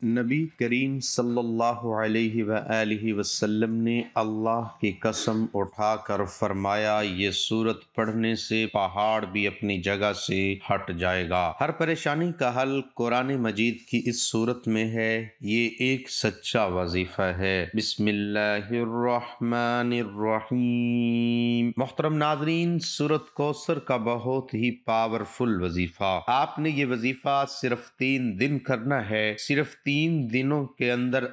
نبی کریم صلی اللہ علیہ وآلہ وسلم نے اللہ کی قسم اٹھا کر فرمایا، یہ سورت پڑھنے سے پہاڑ بھی اپنی جگہ سے ہٹ جائے گا۔ ہر پریشانی کا حل قرآن مجید کی اس سورت میں ہے۔ یہ ایک سچا وظیفہ ہے۔ بسم اللہ الرحمن الرحیم۔ محترم ناظرین، سورت کوثر کا بہت ہی پاورفل وظیفہ۔ آپ نے یہ وظیفہ صرف 3 دن کرنا ہے۔ صرف 3 دنوں کے اندر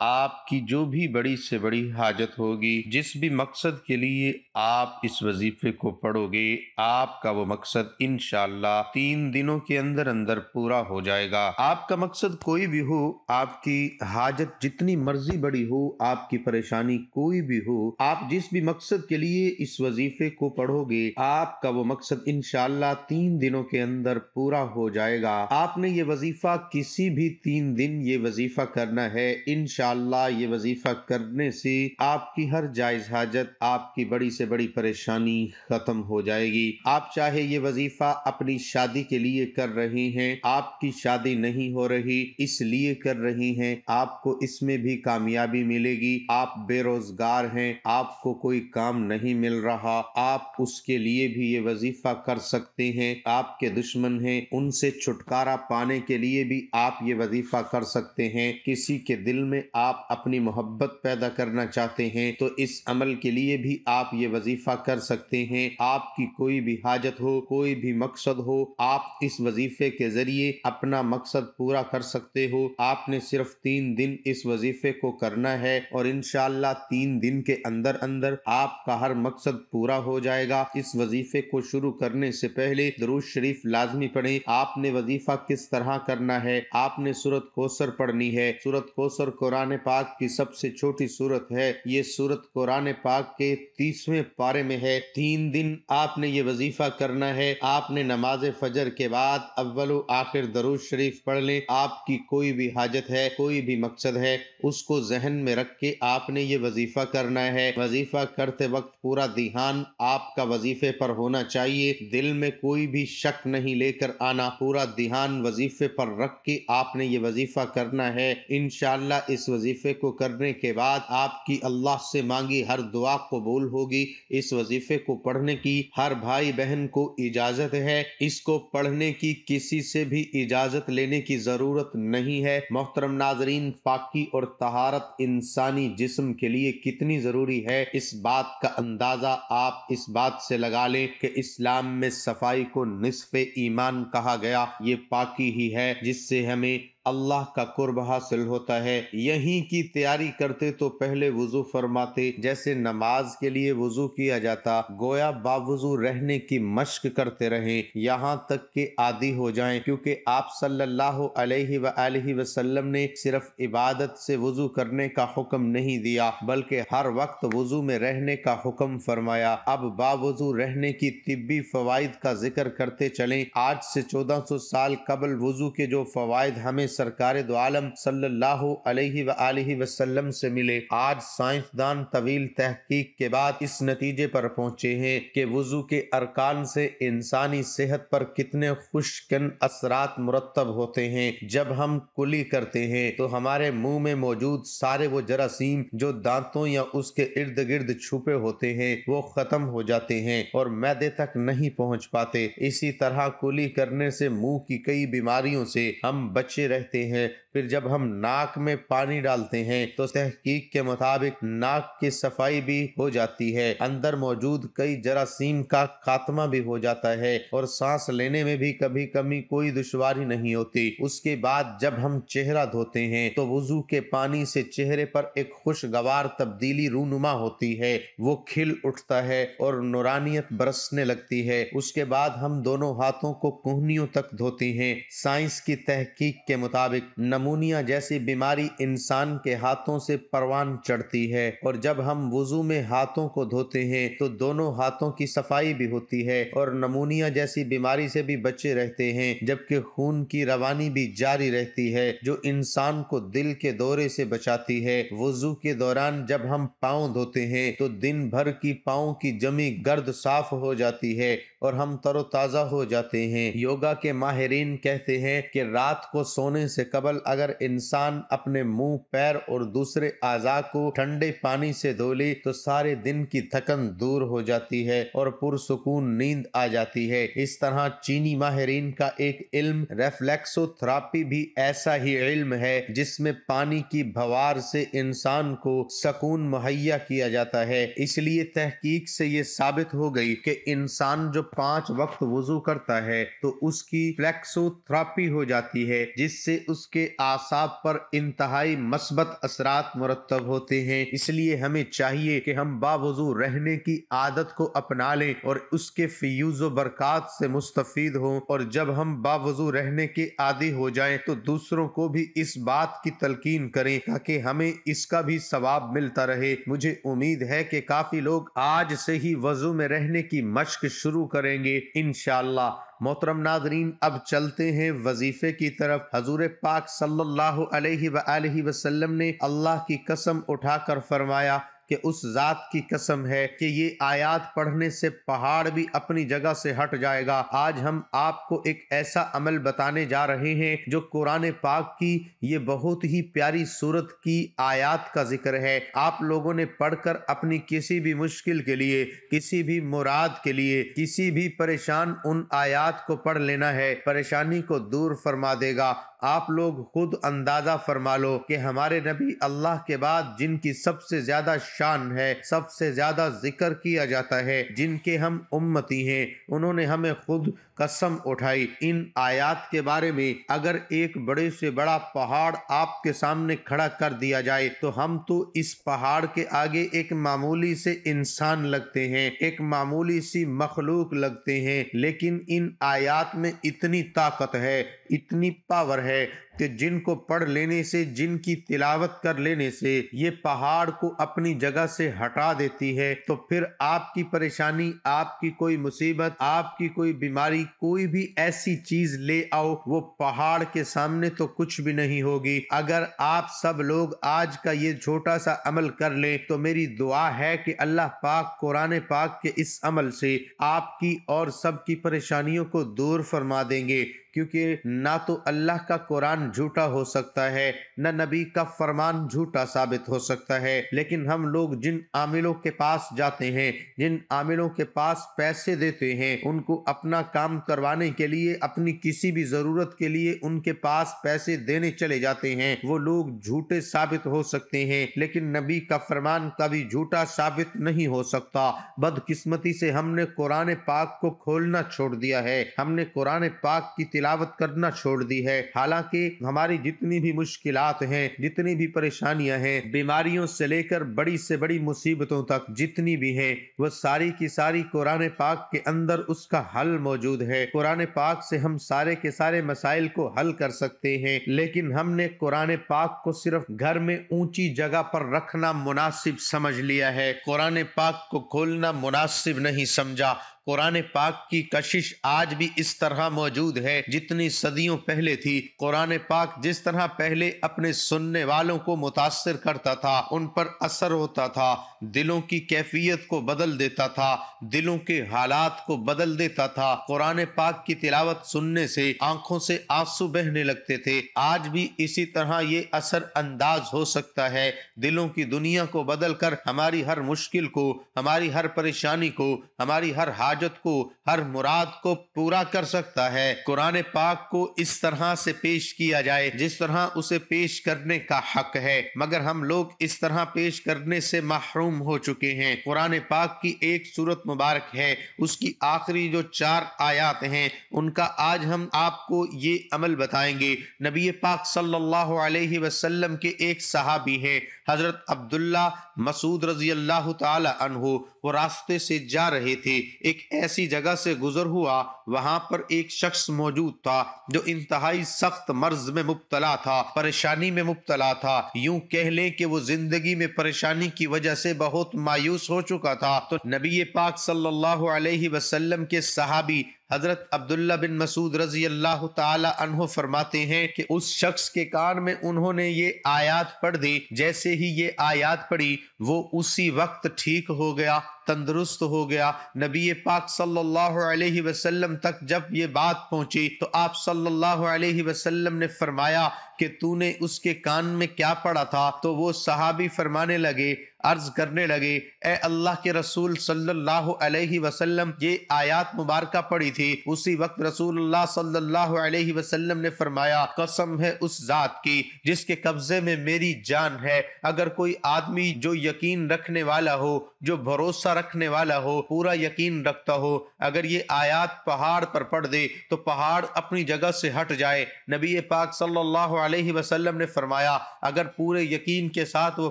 آپ کی جو بھی بڑی سے بڑی حاجت ہوگی، جس بھی مقصد کے لیے آپ اس وظیفے کو پڑھو گے، آپ کا وہ مقصد انشاءاللہ 3 دنوں کے اندر پورا ہو جائے گا۔ آپ کا مقصد کوئی بھی ہو، آپ کی حاجت جتنی مرضی بڑی ہو، آپ کی پریشانی کوئی بھی ہو، آپ جس بھی مقصد کے لیے اس وظیفے کو پڑھو گے، آپ کا وہ مقصد انشاءاللہ 3 دنوں کے اندر پورا ہو جائے گا۔ آپ نے یہ وظیفہ کسی بھی 3 دن یہ وظیفہ کرنا ہے، انشاءاللہ یہ وظیفہ کرنے سے آپ کی ہر جائز حاجت، آپ کی بڑی سے بڑی پریشانی ختم ہو جائے گی۔ آپ چاہے یہ وظیفہ اپنی شادی کے لیے کر رہے ہیں، آپ کی شادی نہیں ہو رہی اس لیے کر رہی ہیں، آپ کو اس میں بھی کامیابی ملے گی۔ آپ بے روزگار ہیں، آپ کو کوئی کام نہیں مل رہا، آپ اس کے لیے بھی یہ وظیفہ کر سکتے ہیں۔ آپ کے دشمن ہیں، ان سے چھٹکارا پانے کے لیے بھی آپ یہ وظیفہ کر سکتے ہیں۔ کسی کے دل میں آپ اپنی محبت پیدا کرنا چاہتے ہیں تو اس عمل کے لیے بھی آپ یہ وظیفہ کر سکتے ہیں۔ آپ کی کوئی بھی حاجت ہو، کوئی بھی مقصد ہو، آپ اس وظیفے کے ذریعے اپنا مقصد پورا کر سکتے ہو۔ آپ نے صرف 3 دن اس وظیفے کو کرنا ہے اور انشاءاللہ 3 دن کے اندر آپ کا ہر مقصد پورا ہو جائے گا۔ اس وظیفے کو شروع کرنے سے پہلے درود شریف لازمی پڑھیں۔ آپ نے وظیفہ کس طرح کرنا ہے؟ آپ نے سورت کوثر پڑھنی ہے۔ سورت کوثر قرآن پاک کی سب سے چھوٹی سورت ہے۔ یہ سورت قرآن پاک کے 30ویں پارے میں ہے۔ 3 دن آپ نے یہ وظیفہ کرنا ہے۔ آپ نے نماز فجر کے بعد اول و آخر درود شریف پڑھ لیں۔ آپ کی کوئی بھی حاجت ہے، کوئی بھی مقصد ہے، اس کو ذہن میں رکھ کے آپ نے یہ وظیفہ کرنا ہے۔ وظیفہ کرتے وقت پورا دھیان آپ کا وظیفے پر ہونا چاہیے، دل میں کوئی بھی شک نہیں لے کر آنا، پورا دھیان وظیفے پر رکھ کے آپ نے یہ وظیفہ کرنا ہے۔ انشاءاللہ اس وظیفے کو کرنے کے بعد آپ کی اللہ سے مانگی ہر دعا قبول ہوگی۔ اس وظیفے کو پڑھنے کی ہر بھائی بہن کو اجازت ہے، اس کو پڑھنے کی کسی سے بھی اجازت لینے کی ضرورت نہیں ہے۔ محترم ناظرین، پاکی اور طہارت انسانی جسم کے لیے کتنی ضروری ہے، اس بات کا اندازہ آپ اس بات سے لگا لیں کہ اسلام میں صفائی کو نصف ایمان کہا گیا۔ یہ پاکی ہی ہے جس سے ہمیں اللہ کا قرب حاصل ہوتا ہے۔ یہیں کی تیاری کرتے تو پہلے وضو فرماتے، جیسے نماز کے لیے وضو کیا جاتا، گویا باوضو رہنے کی مشق کرتے رہیں یہاں تک کہ عادی ہو جائیں، کیونکہ آپ صلی اللہ علیہ وآلہ وسلم نے صرف عبادت سے وضو کرنے کا حکم نہیں دیا بلکہ ہر وقت وضو میں رہنے کا حکم فرمایا۔ اب باوضو رہنے کی طبی فوائد کا ذکر کرتے چلیں۔ آج سے 1400 سال قبل وضو کے جو فوائد ہمیں سرکار دو عالم صلی اللہ علیہ وآلہ وسلم سے ملے، آج سائنسدان طویل تحقیق کے بعد اس نتیجے پر پہنچے ہیں کہ وضو کے ارکان سے انسانی صحت پر کتنے خوشکن اثرات مرتب ہوتے ہیں۔ جب ہم کلی کرتے ہیں تو ہمارے منہ میں موجود سارے وہ جراثیم جو دانتوں یا اس کے ارد گرد چھپے ہوتے ہیں وہ ختم ہو جاتے ہیں اور معدے تک نہیں پہنچ پاتے۔ اسی طرح کلی کرنے سے منہ کی کئی بیماریوں سے ہم بچے رہتے ہیں۔ پھر جب ہم ناک میں پانی ڈالتے ہیں تو تحقیق کے مطابق ناک کی صفائی بھی ہو جاتی ہے، اندر موجود کئی جراثیم کا خاتمہ بھی ہو جاتا ہے اور سانس لینے میں بھی کبھی کوئی دشواری نہیں ہوتی۔ اس کے بعد جب ہم چہرہ دھوتے ہیں تو وضو کے پانی سے چہرے پر ایک خوشگوار تبدیلی رونما ہوتی ہے، وہ کھل اٹھتا ہے اور نورانیت برسنے لگتی ہے۔ اس کے بعد ہم دونوں ہاتھوں کو کہنیوں تک دھوتے ہیں۔ سائنس کی تحقیق کے مطابق نمونیا جیسی بیماری انسان کے ہاتھوں سے پروان چڑھتی ہے، اور جب ہم وضو میں ہاتھوں کو دھوتے ہیں تو دونوں ہاتھوں کی صفائی بھی ہوتی ہے اور نمونیا جیسی بیماری سے بھی بچے رہتے ہیں، جبکہ خون کی روانی بھی جاری رہتی ہے جو انسان کو دل کے دورے سے بچاتی ہے۔ وضو کے دوران جب ہم پاؤں دھوتے ہیں تو دن بھر کی پاؤں کی جمی گرد صاف ہو جاتی ہے، اور ہم تر و تازہ ہو جاتے ہیں۔ یوگا کے ماہرین کہتے ہیں کہ رات کو سونے سے قبل اگر انسان اپنے منہ، پیر اور دوسرے اعضاء کو ٹھنڈے پانی سے دھو لے تو سارے دن کی تھکن دور ہو جاتی ہے اور پرسکون نیند آ جاتی ہے۔ اس طرح چینی ماہرین کا ایک علم ریفلیکسو تھراپی بھی ایسا ہی علم ہے جس میں پانی کی بھوار سے انسان کو سکون مہیا کیا جاتا ہے۔ اس لیے تحقیق سے یہ ثابت ہو گئی کہ انسان جو 5 وقت وضو کرتا ہے تو اس کی فلیکسو تھراپی ہو جاتی ہے، جس سے اس کے اعصاب پر انتہائی مثبت اثرات مرتب ہوتے ہیں۔ اس لیے ہمیں چاہیے کہ ہم باوضو رہنے کی عادت کو اپنا لیں اور اس کے فیوز و برکات سے مستفید ہوں، اور جب ہم باوضو رہنے کے عادی ہو جائیں تو دوسروں کو بھی اس بات کی تلقین کریں تاکہ ہمیں اس کا بھی ثواب ملتا رہے۔ مجھے امید ہے کہ کافی لوگ آج سے ہی وضو میں رہنے کی مشق شروع کریں گے انشاءاللہ۔ محترم ناظرین، اب چلتے ہیں وظیفے کی طرف۔ حضور پاک صلی اللہ علیہ وآلہ وسلم نے اللہ کی قسم اٹھا کر فرمایا کہ اس ذات کی قسم ہے کہ یہ آیات پڑھنے سے پہاڑ بھی اپنی جگہ سے ہٹ جائے گا۔ آج ہم آپ کو ایک ایسا عمل بتانے جا رہے ہیں جو قرآن پاک کی یہ بہت ہی پیاری سورت کی آیات کا ذکر ہے۔ آپ لوگوں نے پڑھ کر اپنی کسی بھی مشکل کے لیے، کسی بھی مراد کے لیے، کسی بھی پریشان ان آیات کو پڑھ لینا ہے، پریشانی کو دور فرما دے گا۔ آپ لوگ خود اندازہ فرما لو کہ ہمارے نبی اللہ کے بعد جن کی سب سے زیادہ شان ہے، سب سے زیادہ ذکر کیا جاتا ہے، جن کے ہم امتی ہیں، انہوں نے ہمیں خود قسم اٹھائی ان آیات کے بارے میں۔ اگر ایک بڑے سے بڑا پہاڑ آپ کے سامنے کھڑا کر دیا جائے تو ہم تو اس پہاڑ کے آگے ایک معمولی سے انسان لگتے ہیں، ایک معمولی سی مخلوق لگتے ہیں، لیکن ان آیات میں اتنی طاقت ہے، اتنی پاور ہے کہ جن کو پڑھ لینے سے، جن کی تلاوت کر لینے سے یہ پہاڑ کو اپنی جگہ سے ہٹا دیتی ہے۔ تو پھر آپ کی پریشانی، آپ کی کوئی مصیبت، آپ کی کوئی بیماری، کوئی بھی ایسی چیز لے آؤ، وہ پہاڑ کے سامنے تو کچھ بھی نہیں ہوگی۔ اگر آپ سب لوگ آج کا یہ چھوٹا سا عمل کر لیں تو میری دعا ہے کہ اللہ پاک قرآن پاک کے اس عمل سے آپ کی اور سب کی پریشانیوں کو دور فرما دیں گے، کیونکہ نہ تو اللہ کا قرآن جھوٹا ہو سکتا ہے، نہ نبی کا فرمان جھوٹا ثابت ہو سکتا ہے۔ لیکن ہم لوگ جن عاملوں کے پاس جاتے ہیں، جن عاملوں کے پاس پیسے دیتے ہیں، ان کو اپنا کام کروانے کے لیے، اپنی کسی بھی ضرورت کے لیے ان کے پاس پیسے دینے چلے جاتے ہیں، وہ لوگ جھوٹے ثابت ہو سکتے ہیں، لیکن نبی کا فرمان کبھی جھوٹا ثابت نہیں ہو سکتا۔ بدقسمتی سے ہم نے قرآن پاک کو کھولنا چھوڑ دیا ہے، ہم نے قرآن پاک کی تلاوت کرنا چھوڑ دی ہے۔ حالانکہ ہماری جتنی بھی مشکلات ہیں، جتنی بھی پریشانیاں ہیں، بیماریوں سے لے کر بڑی سے بڑی مصیبتوں تک جتنی بھی ہیں، وہ ساری کی ساری قرآن پاک کے اندر اس کا حل موجود ہے۔ قرآن پاک سے ہم سارے کے سارے مسائل کو حل کر سکتے ہیں، لیکن ہم نے قرآن پاک کو صرف گھر میں اونچی جگہ پر رکھنا مناسب سمجھ لیا ہے، قرآن پاک کو کھولنا مناسب نہیں سمجھا۔ قرآن پاک کی کشش آج بھی اس طرح موجود ہے جتنی صدیوں پہلے تھی۔ قرآن پاک جس طرح پہلے اپنے سننے والوں کو متاثر کرتا تھا، ان پر اثر ہوتا تھا، دلوں کی کیفیت کو بدل دیتا تھا، دلوں کے حالات کو بدل دیتا تھا۔ قرآن پاک کی تلاوت سننے سے آنکھوں سے آنسو بہنے لگتے تھے، آج بھی اسی طرح یہ اثر انداز ہو سکتا ہے، دلوں کی دنیا کو بدل کر ہماری ہر مشکل کو، ہماری ہر پریشانی کو، ہماری ہر حاجت کو، ہر مراد کو پورا کر سکتا ہے۔ قرآن پاک کو اس طرح سے پیش کیا جائے جس طرح اسے پیش کرنے کا حق ہے، مگر ہم لوگ اس طرح پیش کرنے سے محروم ہو چکے ہیں۔ قرآن پاک کی ایک سورت مبارک ہے، اس کی آخری جو 4 آیات ہیں ان کا آج ہم آپ کو یہ عمل بتائیں گے۔ نبی پاک صلی اللہ علیہ وسلم کے ایک صحابی ہیں حضرت عبداللہ مسعود رضی اللہ تعالی عنہ، وہ راستے سے جا رہے تھے، ایک ایسی جگہ سے گزر ہوا، وہاں پر ایک شخص موجود تھا جو انتہائی سخت مرض میں مبتلا تھا، پریشانی میں مبتلا تھا، یوں کہہ لیں کہ وہ زندگی میں پریشانی کی وجہ سے بہت مایوس ہو چکا تھا۔ تو نبی پاک صلی اللہ علیہ وسلم کے صحابی حضرت عبداللہ بن مسعود رضی اللہ تعالی عنہ فرماتے ہیں کہ اس شخص کے کان میں انہوں نے یہ آیات پڑھ دی، جیسے ہی یہ آیات پڑھی وہ اسی وقت ٹھیک ہو گیا، تندرست ہو گیا۔ نبی پاک صلی اللہ علیہ وسلم تک جب یہ بات پہنچی تو آپ صلی اللہ علیہ وسلم نے فرمایا کہ تو نے اس کے کان میں کیا پڑھا تھا؟ تو وہ صحابی فرمانے لگے، عرض کرنے لگے، اے اللہ کے رسول صلی اللہ علیہ وسلم، یہ آیات مبارکہ پڑھی تھی۔ اسی وقت رسول اللہ صلی اللہ علیہ وسلم نے فرمایا، قسم ہے اس ذات کی جس کے قبضے میں میری جان ہے، اگر کوئی آدمی جو یقین رکھنے والا ہو، جو بھروسہ رکھنے والا ہو، پورا یقین رکھتا ہو، اگر یہ آیات پہاڑ پر پڑھ دے تو پہاڑ اپنی جگہ سے ہٹ جائے۔ نبی پاک صلی اللہ علیہ وسلم نے فرمایا اگر پورے یقین کے ساتھ وہ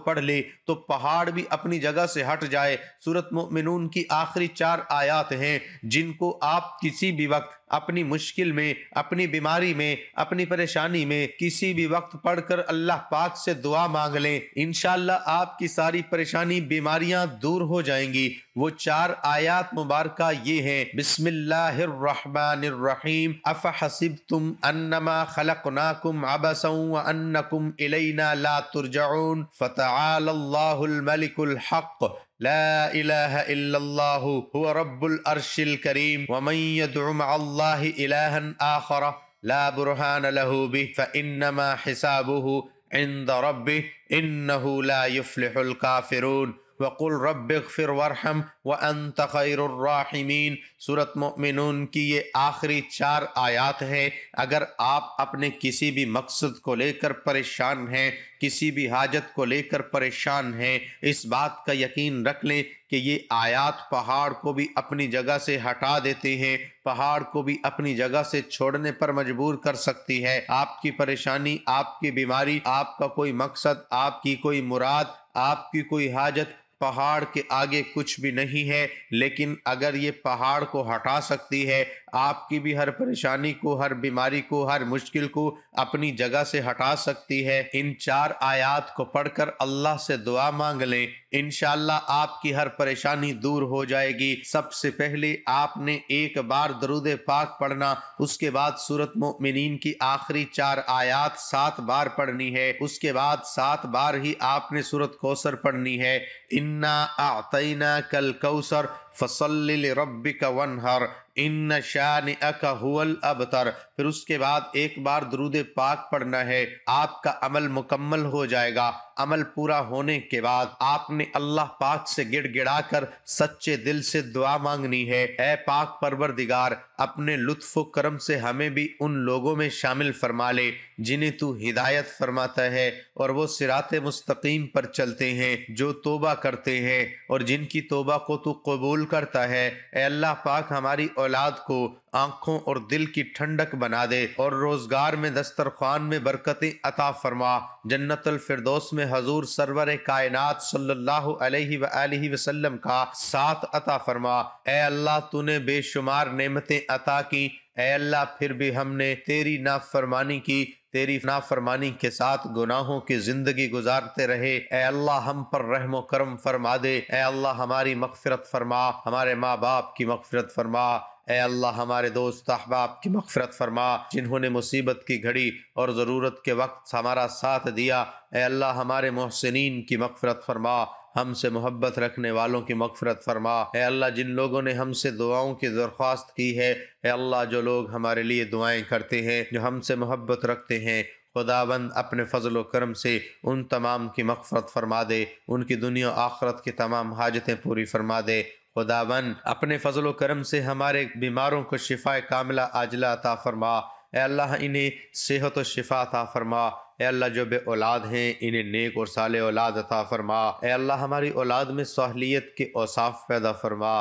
پڑھ لے تو پہاڑ بھی اپنی جگہ سے ہٹ جائے۔ سورۃ مومنون کی آخری 4 آیات ہیں جن کو آپ کسی بھی وقت اپنی مشکل میں، اپنی بیماری میں، اپنی پریشانی میں کسی بھی وقت پڑھ کر اللہ پاک سے دعا مانگ لیں، انشاءاللہ آپ کی ساری پریشانی بیماریاں دور ہو جائیں گی۔ وہ 4 آیات مبارکہ یہ ہیں، بسم اللہ الرحمن الرحیم، افحسبتم انما خلقناکم عبثا وانکم الینا لا ترجعون، فتعالی اللہ الملک الحق، لا الہ الا اللہ هو رب العرش الکریم، ومن يدع مع اللہ الہا آخر لا برہان له به فانما حسابه عند ربه انه لا يفلح الکافرون، وقل رب اغفر وارحم وانت خیر الراحمین۔ سورۃ مومنون کی یہ آخری 4 آیات ہیں۔ اگر آپ اپنے کسی بھی مقصد کو لے کر پریشان ہیں، کسی بھی حاجت کو لے کر پریشان ہیں، اس بات کا یقین رکھ لیں کہ یہ آیات پہاڑ کو بھی اپنی جگہ سے ہٹا دیتے ہیں، پہاڑ کو بھی اپنی جگہ سے چھوڑنے پر مجبور کر سکتی ہے۔ آپ کی پریشانی، آپ کی بیماری، آپ کا کوئی مقصد، آپ کی کوئی مراد، آپ کی کوئی حاجت پہاڑ کے آگے کچھ بھی نہیں ہے، لیکن اگر یہ پہاڑ کو ہٹا سکتی ہے، آپ کی بھی ہر پریشانی کو، ہر بیماری کو، ہر مشکل کو اپنی جگہ سے ہٹا سکتی ہے۔ ان 4 آیات کو پڑھ کر اللہ سے دعا مانگ لیں، انشاءاللہ آپ کی ہر پریشانی دور ہو جائے گی۔ سب سے پہلے آپ نے ایک بار درود پاک پڑھنا، اس کے بعد سورۃ مومنین کی آخری 4 آیات 7 بار پڑھنی ہے، اس کے بعد 7 بار ہی آپ نے سورۃ کوثر پڑھنی ہے، انا اعطیناک الکوثر فصل لربک وانحر ان شانئک هو الابتر۔ پھر اس کے بعد ایک بار درود پاک پڑھنا ہے، آپ کا عمل مکمل ہو جائے گا۔ عمل پورا ہونے کے بعد آپ نے اللہ پاک سے گڑ گڑا کر سچے دل سے دعا مانگنی ہے، اے پاک پروردگار، اپنے لطف و کرم سے ہمیں بھی ان لوگوں میں شامل فرما لے جنہیں تو ہدایت فرماتا ہے اور وہ صراط مستقیم پر چلتے ہیں، جو توبہ کرتے ہیں اور جن کی توبہ کو تو قبول کرتا ہے۔ اے اللہ پاک، ہماری اولاد کو آنکھوں اور دل کی ٹھنڈک بنا دے اور روزگار میں، دسترخوان میں برکتیں عطا فرما، جنت الفردوس میں حضور سرور کائنات صلی اللہ علیہ وآلہ وسلم کا ساتھ عطا فرما۔ اے اللہ، تو نے بے شمار نعمتیں عطا کی، اے اللہ پھر بھی ہم نے تیری نافرمانی کی، تیری نافرمانی کے ساتھ گناہوں کی زندگی گزارتے رہے۔ اے اللہ ہم پر رحم و کرم فرما دے، اے اللہ ہماری مغفرت فرما، ہمارے ماں باپ کی مغفرت فرما، اے اللہ ہمارے دوست احباب کی مغفرت فرما جنہوں نے مصیبت کی گھڑی اور ضرورت کے وقت ہمارا ساتھ دیا۔ اے اللہ ہمارے محسنین کی مغفرت فرما، ہم سے محبت رکھنے والوں کی مغفرت فرما۔ اے اللہ جن لوگوں نے ہم سے دعاؤں کی درخواست کی ہے، اے اللہ جو لوگ ہمارے لیے دعائیں کرتے ہیں، جو ہم سے محبت رکھتے ہیں، خداوند اپنے فضل و کرم سے ان تمام کی مغفرت فرما دے، ان کی دنیا و آخرت کی تمام حاجتیں پوری فرما دے۔ خداوند اپنے فضل و کرم سے ہمارے بیماروں کو شفا کاملہ عاجلہ عطا فرما۔ اے اللہ انہیں صحت و شفا عطا فرما۔ اے اللہ جو بے اولاد ہیں انہیں نیک اور صالح اولاد عطا فرما۔ اے اللہ ہماری اولاد میں صالحیت کے اوصاف پیدا فرما،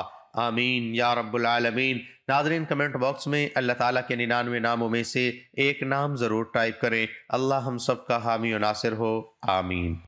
آمین یا رب العالمین۔ ناظرین کمنٹ باکس میں اللہ تعالیٰ کے 99 ناموں میں سے ایک نام ضرور ٹائپ کریں۔ اللہ ہم سب کا حامی و ناصر ہو، آمین۔